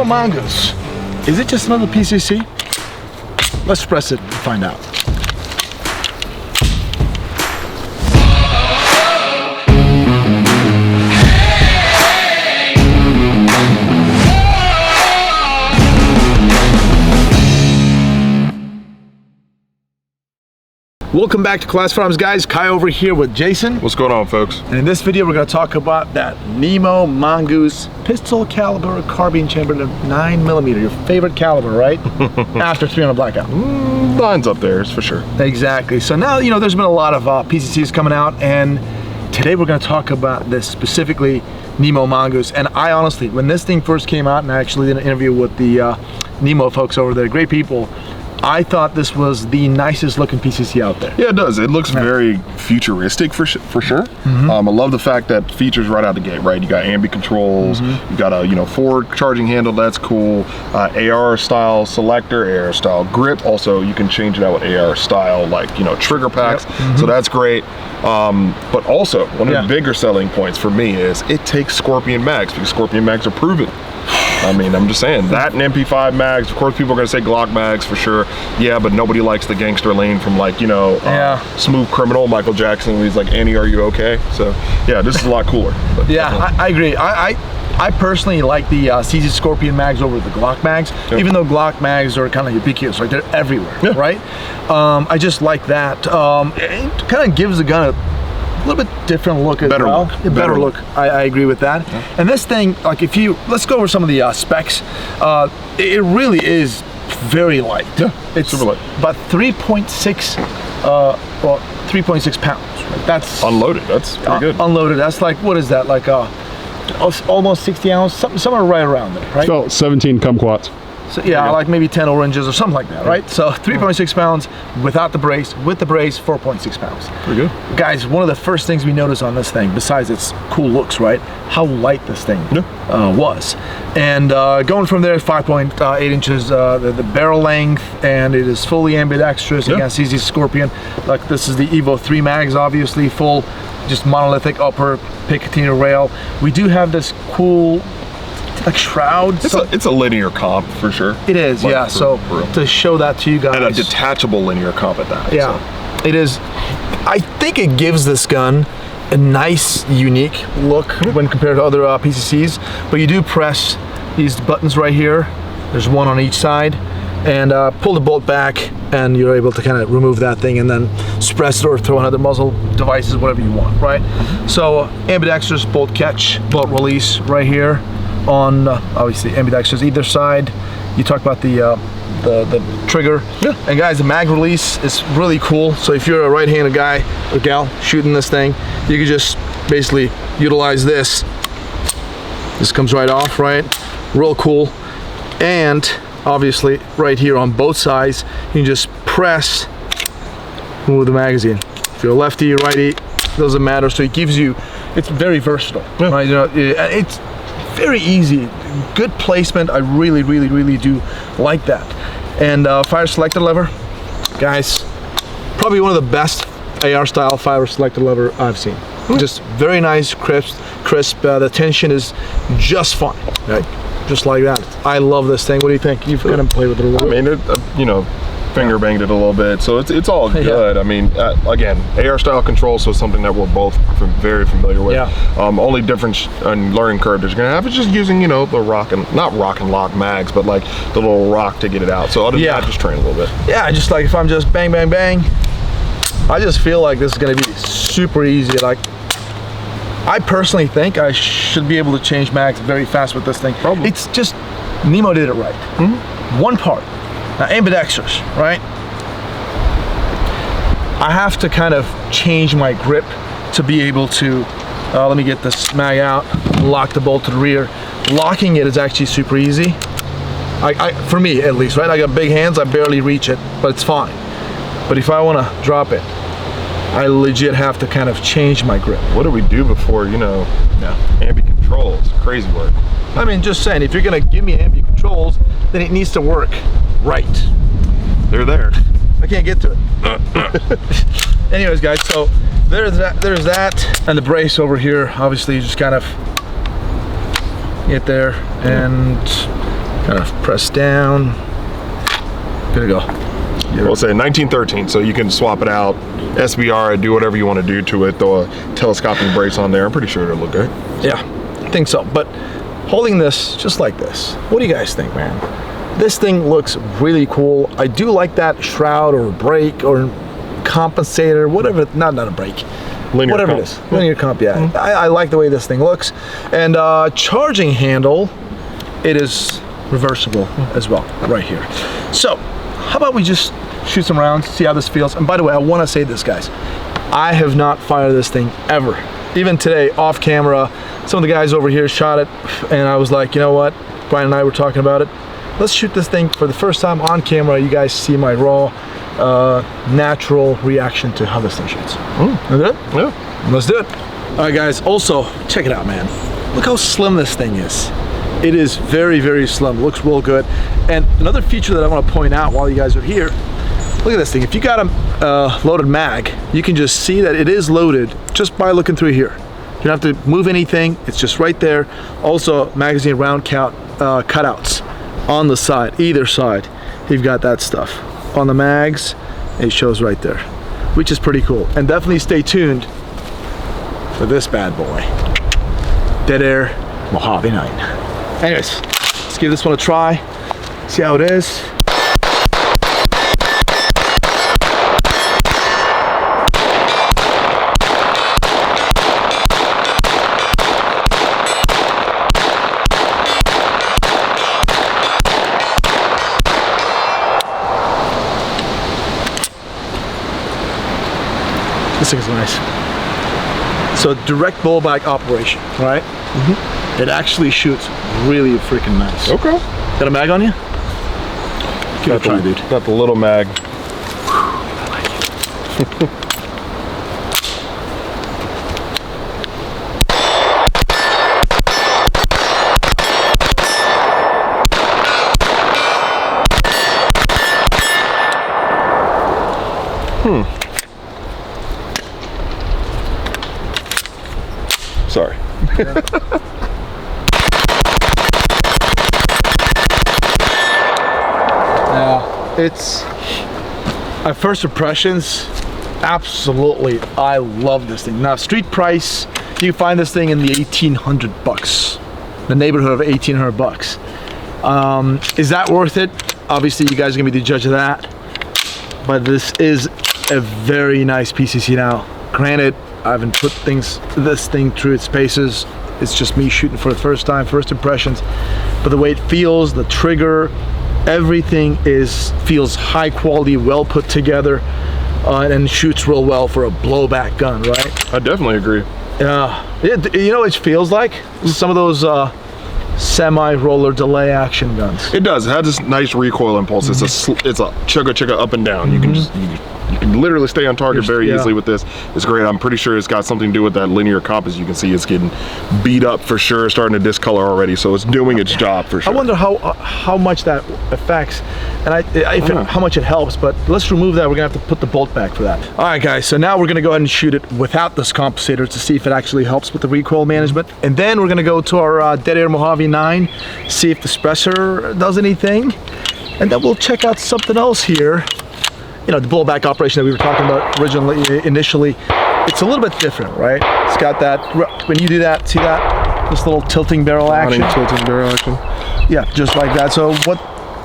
NEMO Mongoose. Is it just another PCC? Let's press it and find out. Welcome back to Class Farms, guys. Kai over here with Jason. What's going on, folks? And in this video, we're going to talk about that NEMO Mongoose pistol caliber carbine chambered 9mm. Your favorite caliber, right? After 300 blackout. Lines up there, for sure. Exactly. So now, you know, there's been a lot of PCCs coming out, and today we're going to talk about this specifically NEMO Mongoose. And I honestly, when this thing first came out, and I actually did an interview with the NEMO folks over there, great people, I thought this was the nicest looking PCC out there. Yeah, it does. It looks very futuristic for sure. I love the fact that features right out the gate, right? You got ambient controls, you got a forward charging handle, that's cool. AR style selector, AR style grip. Also, you can change it out with AR style, like trigger packs. So that's great. But also, one of the bigger selling points for me is it takes Scorpion mags, because Scorpion mags are proven. I mean, I'm just saying, that and MP5 mags, of course people are gonna say Glock mags for sure. Yeah, but nobody likes the gangster lane from like, Smooth Criminal, Michael Jackson, when he's like, Annie, are you okay? So yeah, this is a lot cooler. But I agree. I personally like the CZ Scorpion mags over the Glock mags, even though Glock mags are kind of ubiquitous, right? They're everywhere, right? I just like that. It kind of gives the gun a little bit different look as well. Better look. I agree with that. And this thing, like let's go over some of the specs. It really is very light. It's super light. About 3.6 pounds. Right? That's unloaded. That's pretty good. Unloaded. That's like, what is that? Like almost 60 ounce, somewhere right around there, right? It's about 17 kumquats. So yeah, like maybe 10 oranges or something like that, right? So 3.6 pounds without the brace. With the brace, 4.6 pounds. Pretty good. Guys, one of the first things we noticed on this thing, besides its cool looks, right? How light this thing was. And going from there, 5.8 inches, the barrel length, and it is fully ambidextrous. Again, CZ Scorpion. Like, this is the Evo 3 mags, obviously, full, just monolithic upper Picatinny rail. We do have this cool, like, shroud. It's a linear comp for sure. It is, like, so to show that to you guys, and a detachable linear comp at that. So. It is. I think it gives this gun a nice, unique look when compared to other PCCs. But you do press these buttons right here. There's one on each side, and pull the bolt back, and you're able to kind of remove that thing, and then suppress it or throw another muzzle devices, whatever you want, right? So ambidextrous bolt catch, bolt release right here. On obviously ambidextrous either side. You talk about the trigger, and guys, the mag release is really cool. So if you're a right-handed guy or gal shooting this thing, you can just basically utilize this. This comes right off, right? Real cool. And obviously right here on both sides, you can just press, move the magazine. If you're a lefty or righty, doesn't matter. So it gives you, it's very versatile, right? It's very easy, good placement. I really do like that. And fire selector lever, guys, probably one of the best AR style fire selector lever I've seen. Just very nice, crisp. The tension is just fine, right? Just like that. I love this thing. What do you think? You've kind of played with it a little bit. I mean, finger banged it a little bit, so it's all good. I mean, again, AR style control, so something that we're both very familiar with. Only difference and learning curve that you're gonna have is just using, the not rock and lock mags, but like the little rock to get it out. So other than that, just train a little bit. Yeah, just like if I'm just bang, bang, bang, I just feel like this is gonna be super easy. Like, I personally think I should be able to change mags very fast with this thing. Probably. It's just, NEMO did it right. One part. Now, ambidextrous, right? I have to kind of change my grip to be able to, let me get this mag out, lock the bolt to the rear. Locking it is actually super easy. For me, at least, right? I got big hands, I barely reach it, but it's fine. But if I want to drop it, I legit have to kind of change my grip. What do we do before, ambient controls? Crazy work. I mean, just saying, if you're gonna give me ambient controls, then it needs to work right. They're there. I can't get to it. Anyways, guys, so there's that, and the brace over here. Obviously, you just kind of get there, and Kind of press down. Good to go. We'll say 1913, so you can swap it out, SBR, do whatever you want to do to it, throw a telescoping brace on there. I'm pretty sure it'll look good. Yeah, I think so. But holding this just like this, what do you guys think, man? This thing looks really cool. I do like that shroud or brake or compensator, whatever, not a brake. Linear whatever comp. it is, linear comp, yeah. I like the way this thing looks. And charging handle, it is reversible as well, right here. So, how about we just shoot some rounds, see how this feels. And by the way, I want to say this, guys. I have not fired this thing ever. Even today, off camera, some of the guys over here shot it, and I was like, you know what? Brian and I were talking about it. Let's shoot this thing for the first time on camera. You guys see my raw, natural reaction to how this thing shoots. Is it? Yeah. Let's do it. All right, guys. Also, check it out, man. Look how slim this thing is. It is very, very slim. Looks real good. And another feature that I want to point out while you guys are here, look at this thing. If you got a loaded mag, you can just see that it is loaded just by looking through here. You don't have to move anything. It's just right there. Also, magazine round count cutouts on the side, either side. You've got that stuff. On the mags, it shows right there, which is pretty cool. And definitely stay tuned for this bad boy. Dead Air Mojave 9. Anyways, let's give this one a try. See how it is. This thing's nice. So direct blowback operation, right? It actually shoots really freaking nice. Okay. Got a mag on you? Give it a try, dude. Got the little mag. I like it. Sorry. Yeah, it's my first impressions. Absolutely, I love this thing. Now, street price, you can find this thing in the 1,800 bucks, the neighborhood of 1,800 bucks. Is that worth it? Obviously, you guys are gonna be the judge of that. But this is a very nice PCC now. Granted, I haven't put this thing through its paces. It's just me shooting for the first time, first impressions. But the way it feels, the trigger, everything feels high quality, well put together, and shoots real well for a blowback gun, right? I definitely agree. You know what it feels like? Some of those semi-roller delay action guns. It does. It has this nice recoil impulse. It's a chugga up and down. You can just you can literally stay on target very easily with this. It's great. I'm pretty sure it's got something to do with that linear comp. As you can see, it's getting beat up for sure, starting to discolor already. So it's doing its job for sure. I wonder how much that affects, and how much it helps. But let's remove that. We're gonna have to put the bolt back for that. All right, guys. So now we're gonna go ahead and shoot it without this compensator to see if it actually helps with the recoil management. And then we're gonna go to our Dead Air Mojave 9, see if the suppressor does anything, and then we'll check out something else here. You know, the blowback operation that we were talking about initially, it's a little bit different, right? It's got that, when you do that, see that? This little tilting barrel action. Tilting barrel action. Yeah, just like that. So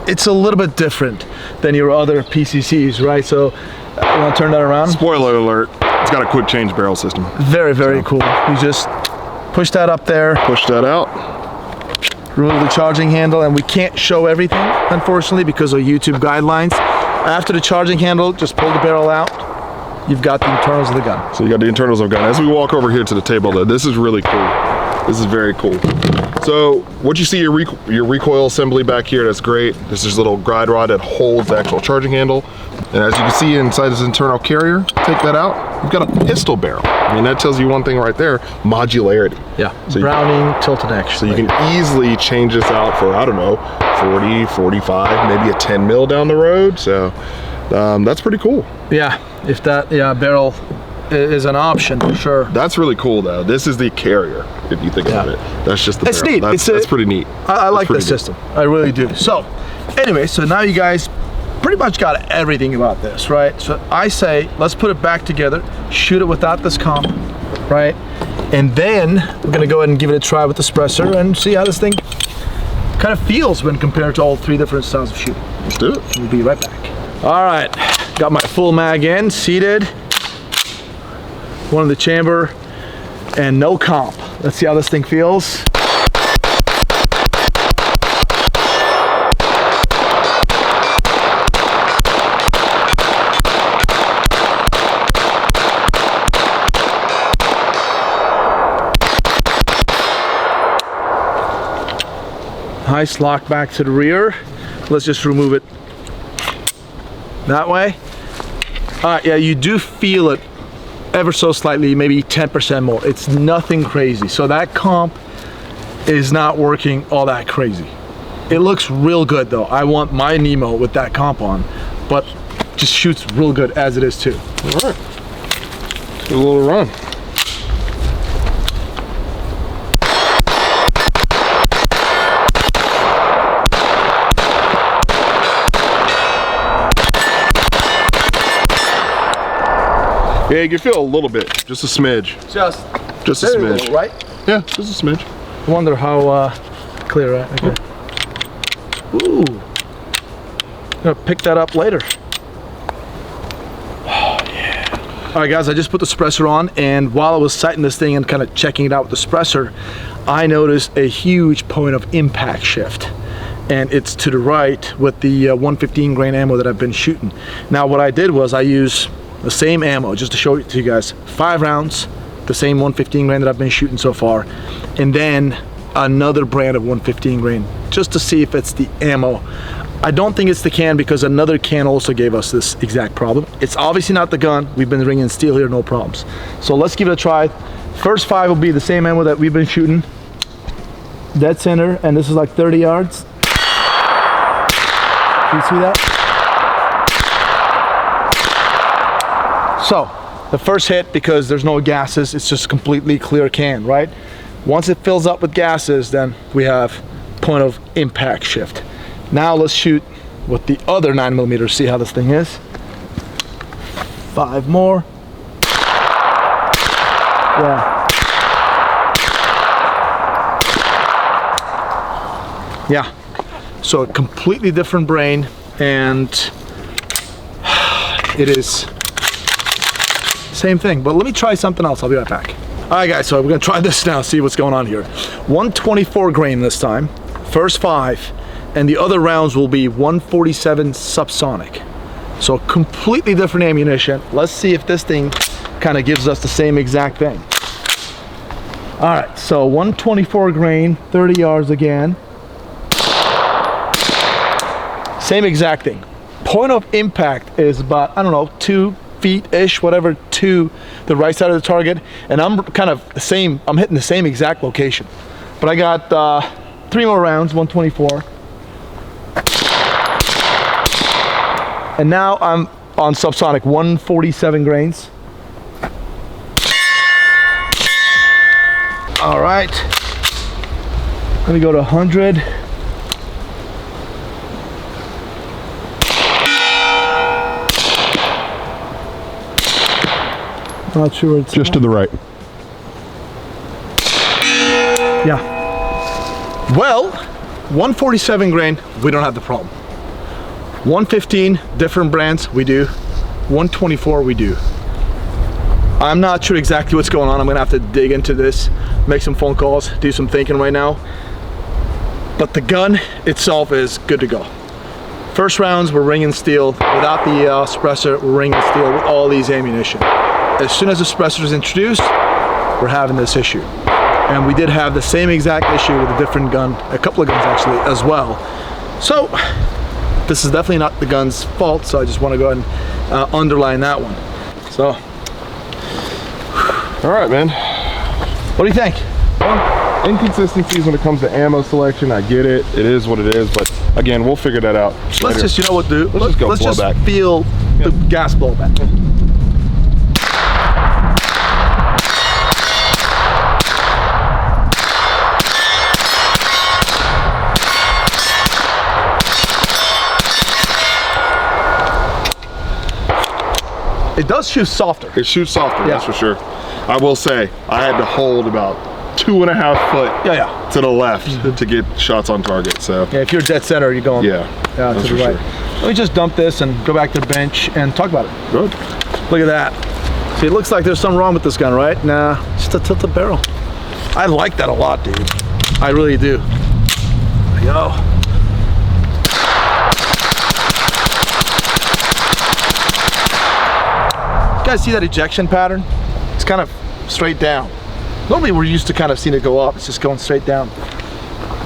it's a little bit different than your other PCCs, right? So you want to turn that around? Spoiler alert, it's got a quick change barrel system. Very, very cool. You just push that up there. Push that out. Remove the charging handle, and we can't show everything, unfortunately, because of YouTube guidelines. After the charging handle, just pull the barrel out. You've got the internals of the gun. So you got the internals of the gun. As we walk over here to the table, though, this is really cool. This is very cool. So what you see your recoil assembly back here, that's great. This is a little guide rod that holds the actual charging handle. And as you can see inside this internal carrier, take that out, you've got a pistol barrel. I mean, that tells you one thing right there, modularity. Yeah, so Browning tilted action. So you can easily change this out for, I don't know, 40, 45, maybe a 10 mil down the road. So that's pretty cool. Yeah, if that barrel is an option for sure. That's really cool though. This is the carrier, if you think about it. That's just the It's barrel. neat. That's pretty neat. I like this system. I really do. So anyway, so now you guys pretty much got everything about this, right? So I say, let's put it back together, shoot it without this comp, right? And then we're gonna go ahead and give it a try with the suppressor and see how this thing kind of feels when compared to all three different styles of shooting. Let's do it. We'll be right back. All right, got my full mag in, seated. One in the chamber, and no comp. Let's see how this thing feels. Nice lock back to the rear. Let's just remove it that way. All right, yeah, you do feel it ever so slightly, maybe 10% more. It's nothing crazy. So that comp is not working all that crazy. It looks real good though. I want my NEMO with that comp on, but just shoots real good as it is too. All right, do a little run. Yeah, you can feel a little bit, just a smidge. Just a smidge. Little, right? Yeah, just a smidge. I wonder how clear, right? Okay. Ooh. I'm gonna pick that up later. Oh, yeah. All right, guys, I just put the suppressor on, and while I was sighting this thing and kind of checking it out with the suppressor, I noticed a huge point of impact shift. And it's to the right with the 115 grain ammo that I've been shooting. Now, what I did was I used the same ammo, just to show it to you guys, 5 rounds, the same 115 grain that I've been shooting so far, and then another brand of 115 grain, just to see if it's the ammo. I don't think it's the can, because another can also gave us this exact problem. It's obviously not the gun. We've been ringing steel here, no problems. So let's give it a try. First 5 will be the same ammo that we've been shooting. Dead center, and this is like 30 yards. Do you see that? So, the first hit, because there's no gases, it's just completely clear can, right? Once it fills up with gases, then we have point of impact shift. Now let's shoot with the other 9mm, see how this thing is. 5 more. Yeah. Yeah. So a completely different brain, and it is same thing. But let me try something else. I'll be right back. All right, guys, so we're gonna try this now, see what's going on here. 124 grain this time, first 5, and the other rounds will be 147 subsonic. So completely different ammunition. Let's see if this thing kind of gives us the same exact thing. All right, so 124 grain, 30 yards again. Same exact thing. Point of impact is about, I don't know, 2 feet-ish, whatever, to the right side of the target, and I'm kind of the same, I'm hitting the same exact location. But I got 3 more rounds, 124. And now I'm on subsonic, 147 grains. All right, let me go to 100. Not sure it's just to the right. Yeah. Well, 147 grain, we don't have the problem. 115, different brands, we do. 124, we do. I'm not sure exactly what's going on. I'm gonna have to dig into this, make some phone calls, do some thinking right now. But the gun itself is good to go. First rounds, we're ringing steel. Without the suppressor, we're ringing steel with all these ammunition. As soon as the suppressor is introduced, we're having this issue. And we did have the same exact issue with a different gun, a couple of guns actually, as well. So, this is definitely not the gun's fault, so I just want to go ahead and underline that one. So, all right, man. What do you think? Inconsistencies when it comes to ammo selection, I get it. It is what it is, but again, we'll figure that out later. Let's just, you know what, dude? Let's just go let's blow just back. Feel the gas blowback. It does shoot softer. It shoots softer, Yeah. that's for sure. I will say, I had to hold about 2.5 foot to the left to get shots on target. So yeah, if you're dead center, you're going to that's the for right. sure. Let me just dump this and go back to the bench and talk about it. Good. Look at that. See, it looks like there's something wrong with this gun, right? Nah, just a tilted barrel. I like that a lot, dude. I really do. There we go. You guys see that ejection pattern? It's kind of straight down. Normally we're used to kind of seeing it go up. It's just going straight down.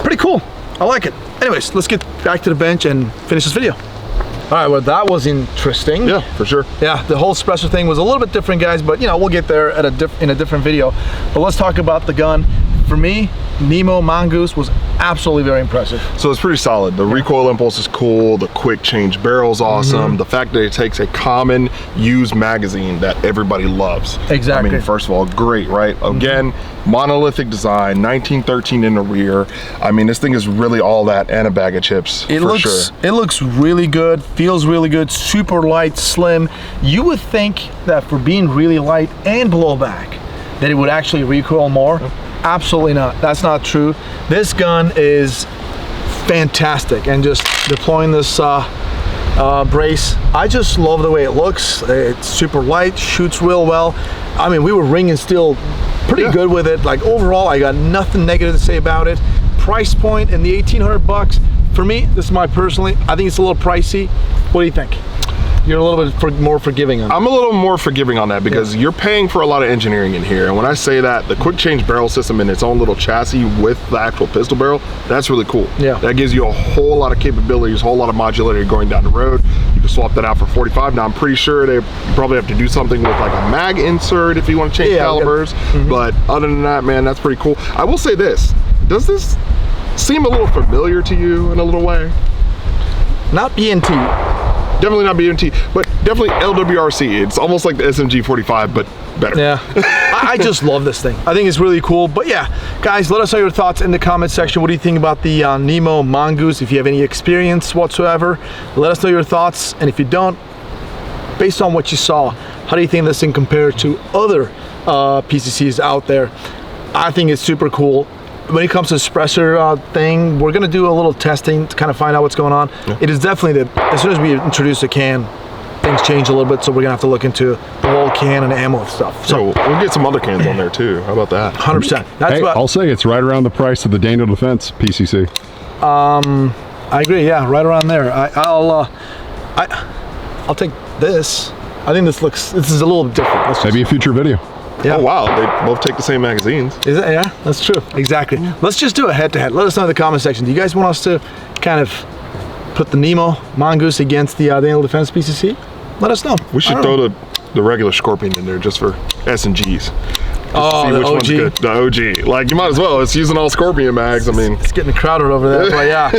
Pretty cool. I like it. Anyways, let's get back to the bench and finish this video. All right, well, that was interesting. Yeah, for sure. Yeah, the whole suppressor thing was a little bit different, guys, but you know, we'll get there at in a different video. But let's talk about the gun. For me, NEMO Mongoose was absolutely very impressive. So it's pretty solid. The recoil impulse is cool. The quick change barrel is awesome. The fact that it takes a common used magazine that everybody loves. Exactly. I mean, first of all, great, right? Again, monolithic design, 1913 in the rear. I mean, this thing is really all that and a bag of chips. It looks really good, feels really good, super light, slim. You would think that for being really light and blowback, that it would actually recoil more. Absolutely not. That's not true. This gun is fantastic, and just deploying this brace, I just love the way it looks. It's super light, shoots real well. I mean, we were ringing steel pretty good with it. Like overall, I got nothing negative to say about it. Price point in the 1,800 bucks. For me, this is my personally, I think it's a little pricey. What do you think? You're a little bit more forgiving on that. I'm a little more forgiving on that because you're paying for a lot of engineering in here. And when I say that, the quick change barrel system in its own little chassis with the actual pistol barrel, that's really cool. Yeah. That gives you a whole lot of capabilities, a whole lot of modularity going down the road. You can swap that out for 45. Now I'm pretty sure you probably have to do something with like a mag insert if you want to change calibers. But other than that, man, that's pretty cool. I will say this, does this seem a little familiar to you in a little way? Not BNT. Definitely not BMT, but definitely LWRC. It's almost like the SMG 45, but better. Yeah, I just love this thing. I think it's really cool. But yeah, guys, let us know your thoughts in the comment section. What do you think about the NEMO Mongoose? If you have any experience whatsoever, let us know your thoughts. And if you don't, based on what you saw, how do you think this thing compares to other PCCs out there? I think it's super cool. When it comes to suppressor thing, we're gonna do a little testing to kind of find out what's going on. It is definitely as soon as we introduce a can, things change a little bit, so we're gonna have to look into the whole can and the ammo stuff. So we'll get some other cans on there too. How about that? 100%. That's hey, I'll say it's right around the price of the Daniel Defense PCC. I agree. Yeah, right around there. I'll take this. I think this is a little different. Maybe a future video. Yeah. Oh wow, they both take the same magazines. Is it? Yeah, that's true. Exactly. Let's just do a head-to-head. Let us know in the comment section. Do you guys want us to kind of put the NEMO Mongoose against the Daniel Defense PCC? Let us know. We should throw the regular Scorpion in there just for S&Gs. Oh, the OG. The OG. Like, you might as well. It's using all Scorpion mags. I mean, it's getting crowded over there, but yeah.